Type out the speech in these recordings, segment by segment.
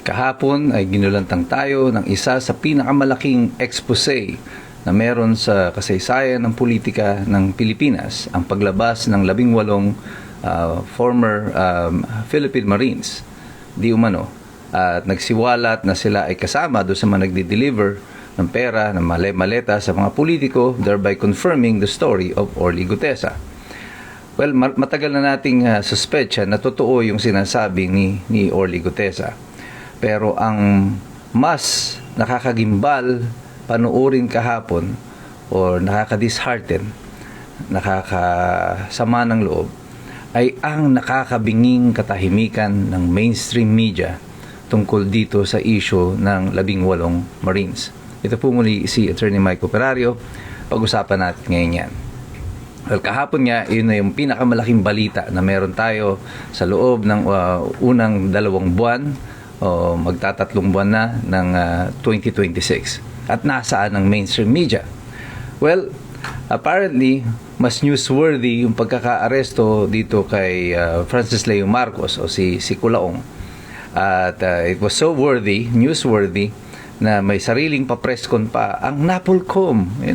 Kahapon ay ginulantang tayo ng isa sa pinakamalaking expose na meron sa kasaysayan ng politika ng Pilipinas, ang paglabas ng 18 former Philippine Marines di umano at nagsiwalat na sila ay kasama doon sa mga nagdi-deliver ng pera, ng maleta sa mga politiko, thereby confirming the story of Orly Gutesa. Well, matagal na nating suspetsya na totoo yung sinasabi ni Orly Gutesa. Pero ang mas nakakagimbal panuorin kahapon o nakaka-dishearten, nakakasama ng loob, ay ang nakakabinging katahimikan ng mainstream media tungkol dito sa issue ng 18 Marines. Ito po muli si Attorney Mike Operario. Pag-usapan natin ngayon yan. Well, kahapon nga, yun na yung pinakamalaking balita na meron tayo sa loob ng unang 2 buwan o magtatatlong buwan na ng 2026. At nasaan ang mainstream media? Well, apparently, mas newsworthy yung pagkaka-aresto dito kay Francis Leo Marcos o si Culaong. At it was so newsworthy, na may sariling pa-presscon pa ang NAPOLCOM,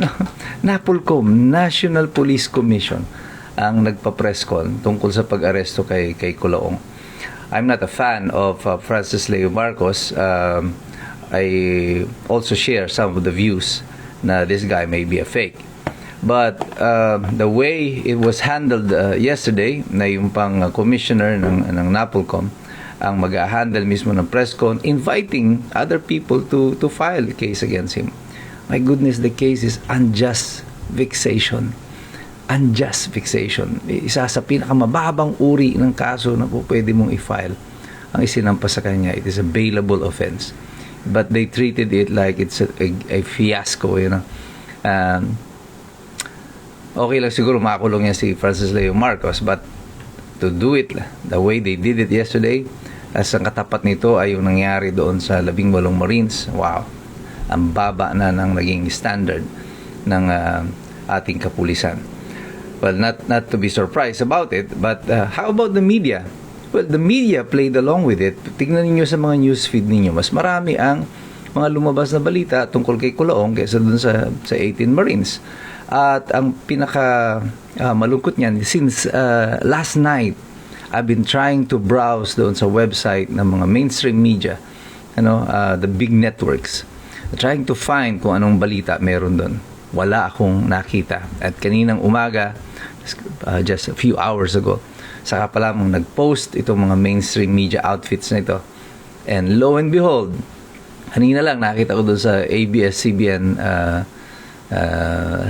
NAPOLCOM, National Police Commission, ang nagpa-presscon tungkol sa pag-aresto kay Culaong. I'm not a fan of Francis Leo Marcos. I also share some of the views na this guy may be a fake. But the way it was handled yesterday, na yung pang commissioner ng NAPOLCOM ang mag-handle mismo ng presscon, inviting other people to file a case against him. My goodness, the case is unjust vexation. Unjust vexation. Isa sa pinakamababang uri ng kaso na po pwede mong i-file ang isinampas sa kanya. It is a bailable offense. But they treated it like it's a fiasco, okay lang siguro makulong yan si Francis Leo Marcos, but to do it the way they did it yesterday, as ang katapat nito ay yung nangyari doon sa 18 Marines. Wow, ang baba na ng naging standard ng ating kapulisan. Well, not to be surprised about it, but how about the media? Well, the media played along with it. Tingnan niyo sa mga newsfeed ninyo, mas marami ang mga lumabas na balita tungkol kay Culaong kaysa dun sa 18 Marines. At ang pinaka malungkot niyan, since last night, I've been trying to browse doon sa website ng mga mainstream media, the big networks, trying to find kung anong balita meron doon. Wala akong nakita. At kaninang umaga, just a few hours ago, saka pala mong nag-post itong mga mainstream media outfits na ito. And lo and behold, kanina lang nakita ko doon sa ABS-CBN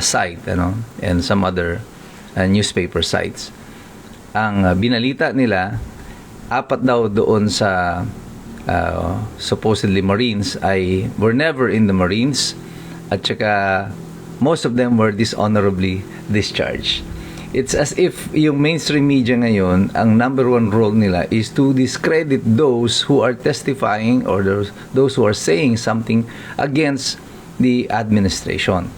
site, and some other newspaper sites. Ang binalita nila, 4 daw doon sa supposedly Marines ay were never in the Marines, at saka most of them were dishonorably discharged. It's as if yung mainstream media ngayon, ang number 1 role nila is to discredit those who are testifying or those who are saying something against the administration.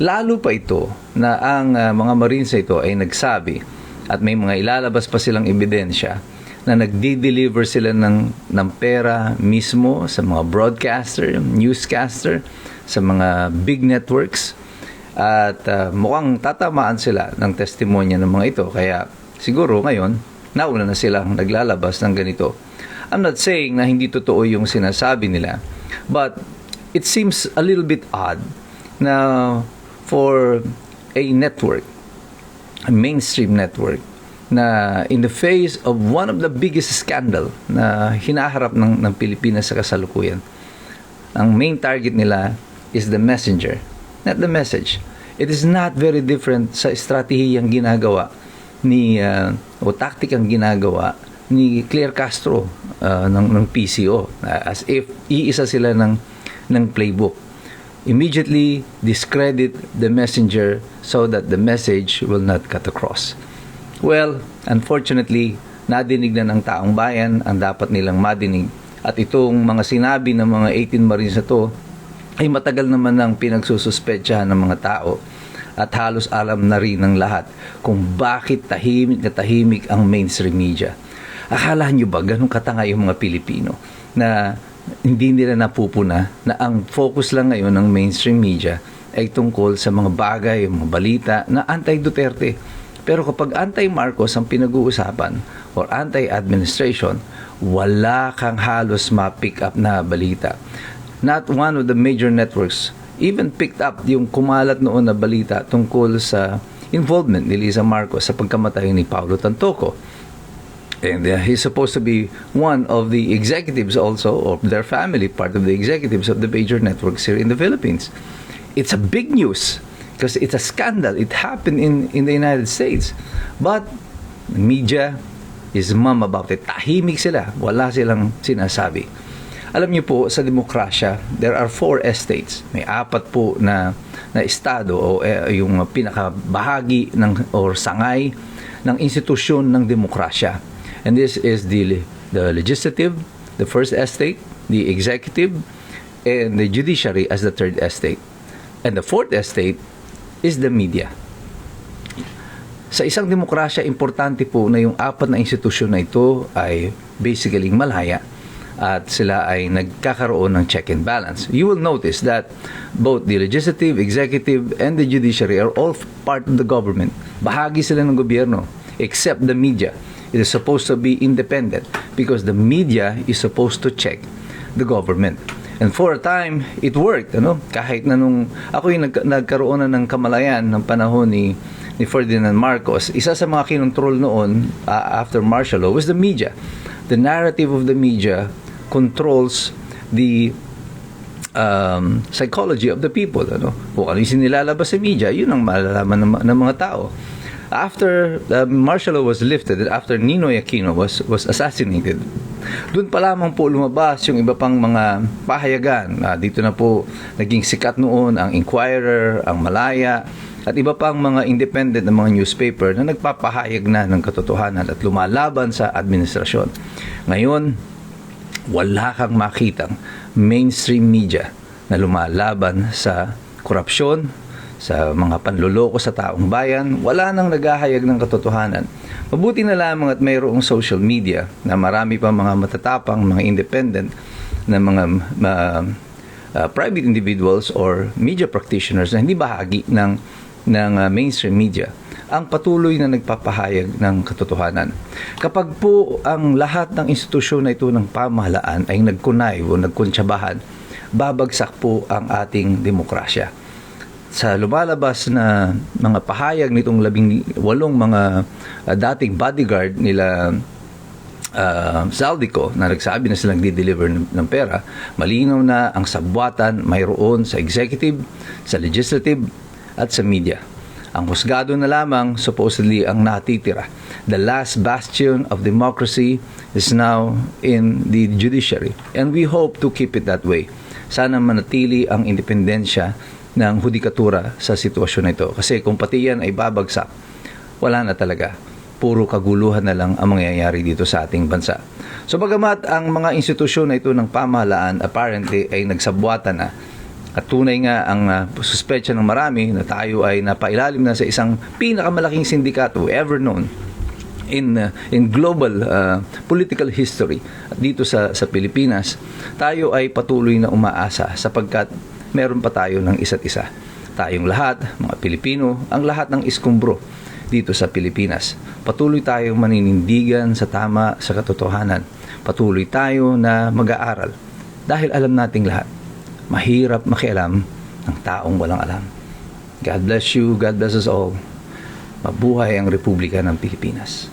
Lalo pa ito na ang mga Marines ito ay nagsabi at may mga ilalabas pa silang ebidensya na nagdi-deliver sila ng pera mismo sa mga broadcaster, newscaster, sa mga big networks. At mukhang tatamaan sila ng testimonya ng mga ito. Kaya siguro ngayon, nauna na silang naglalabas ng ganito. I'm not saying na hindi totoo yung sinasabi nila, but it seems a little bit odd na for a network, a mainstream network, na in the face of one of the biggest scandal na hinaharap ng Pilipinas sa kasalukuyan, ang main target nila is the messenger, not the message. It is not very different sa estratehiyang ginagawa o taktikang ginagawa ni Claire Castro ng PCO, as if iisa sila ng playbook. Immediately discredit the messenger so that the message will not cut across. Well, unfortunately, nadinig na ng taong bayan ang dapat nilang madinig, at itong mga sinabi ng mga 18 Marines na to ay matagal naman nang pinagsususpetsahan ng mga tao, at halos alam na rin ng lahat kung bakit tahimik na tahimik ang mainstream media. Akala nyo ba ganun katanga yung mga Pilipino na hindi nila napupuna na ang focus lang ngayon ng mainstream media ay tungkol sa mga bagay, mga balita na anti-Duterte. Pero kapag anti-Marcos ang pinag-uusapan or anti-administration, wala kang halos ma-pick up na balita. Not one of the major networks even picked up yung kumalat noon na balita tungkol sa involvement ni Liza Marcos sa pagkamatay ni Paulo Tantoco. And he's supposed to be one of the executives also, of their family, part of the executives of the major networks here in the Philippines. It's a big news because it's a scandal. It happened in the United States. But the media is mum about it. Tahimik sila. Wala silang sinasabi. Alam niyo po, sa demokrasya, there are 4 estates. May 4 po na estado o yung pinakabahagi ng, or sangay ng institusyon ng demokrasya. And this is the legislative, the first estate, the executive, and the judiciary as the third estate. And the fourth estate is the media. Sa isang demokrasya, importante po na yung 4 na institusyon na ito ay basically malaya at sila ay nagkakaroon ng check and balance. You will notice that both the legislative, executive, and the judiciary are all part of the government. Bahagi sila ng gobyerno, except the media. It is supposed to be independent because the media is supposed to check the government. And for a time, it worked. Kahit na nung ako yung nagkaroon na ng kamalayan ng panahon ni Ferdinand Marcos, isa sa mga kinontrol noon after martial law was the media. The narrative of the media controls the psychology of the people. Kung ano yung sinilalabas sa media, yun ang malalaman ng mga tao. After martial law was lifted, after Ninoy Aquino was assassinated, doon pa lamang po lumabas yung iba pang mga pahayagan. Dito na po naging sikat noon ang Inquirer, ang Malaya, at iba pang mga independent na mga newspaper na nagpapahayag na ng katotohanan at lumalaban sa administrasyon. Ngayon, wala kang makitang mainstream media na lumalaban sa korupsyon, sa mga panloloko sa taong bayan. Wala nang naghahayag ng katotohanan. Mabuti na lamang at mayroong social media na marami pa mga matatapang, mga independent na mga private individuals or media practitioners na hindi bahagi ng mainstream media ang patuloy na nagpapahayag ng katotohanan. Kapag po ang lahat ng institusyon na ito ng pamahalaan ay nagkunay o nagkuntsabahan, babagsak po ang ating demokrasya. Sa lumalabas na mga pahayag nitong 18 mga dating bodyguard nila Zaldico na nagsabi na silang di-deliver ng pera, malinaw na ang sabwatan mayroon sa executive, sa legislative, at sa media. Ang husgado na lamang supposedly ang natitira. The last bastion of democracy is now in the judiciary, and we hope to keep it that way. Sana manatili ang independensya ng hudikatura sa sitwasyon na ito. Kasi kung pati yan ay babagsak, wala na talaga. Puro kaguluhan na lang ang mangyayari dito sa ating bansa. So bagamat ang mga institusyon na ito ng pamahalaan apparently ay nagsabwatan na, at tunay nga ang suspecha ng marami na tayo ay napailalim na sa isang pinakamalaking sindikato ever known in global political history at dito sa Pilipinas, tayo ay patuloy na umaasa sapagkat meron pa tayo ng isa't isa. Tayong lahat, mga Pilipino, ang lahat ng iskumbro dito sa Pilipinas. Patuloy tayong maninindigan sa tama, sa katotohanan. Patuloy tayo na mag-aaral dahil alam nating lahat, mahirap makialam ng taong walang alam. God bless you, God bless us all. Mabuhay ang Republika ng Pilipinas.